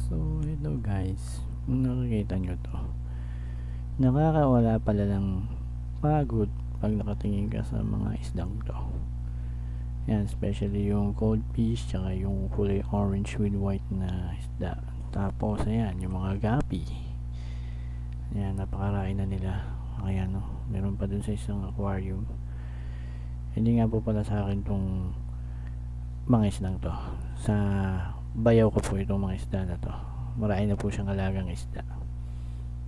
So, hello guys. Kung nakikita nyo to, nakakawala pala ng pagod pag nakatingin ka sa mga isdang to. Yan, especially yung cold fish, tsaka yung kulay orange with white na isda. Tapos, ayan, yung mga gapi. Ayan, napakarami na nila. Ayan, no, meron pa dun sa isang aquarium. Hindi nga po pala sa akin tong mga isdang to. Sa bayaw ko po itong mga isda na to. Marami na po siyang alagang isda.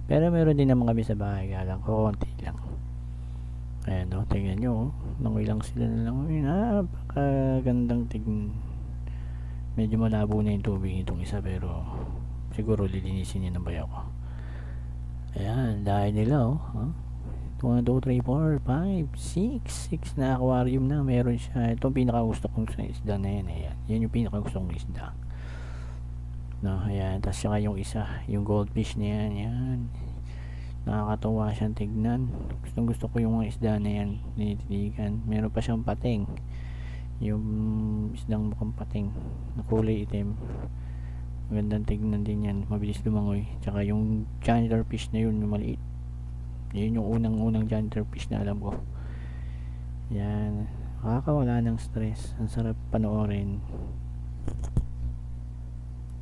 Pero meron din naman kami sa bahay, lang konti lang. Ayan, no, tingnan nyo, nangoy lang sila na lang. Napakagandang tignan. Medyo malabo na yung tubig itong isa, pero siguro lilinisin niya ng bayaw ko. Ayan, dahil nila, oh, huh? 1, 2, 3, 4, 5, 6 na aquarium na meron siya. Itong pinakagusto kong sa isda na yan. Ayan, yan yung pinakagusto kong isda, no. Ayan, tapos saka yung isa, yung goldfish na yan. Yan, nakakatuwa siyang tignan. Gustong gusto ko yung mga isda na yan, tinititigan. Meron pa siyang pating, yung isdang mukhang pating na kulay itim. Magandang tignan din yan, mabilis lumangoy. Tsaka yung janitor fish na yun, yung maliit, yun yung unang janitor fish na alam ko. Yan, nakakawala ng stress. Ang sarap panoorin.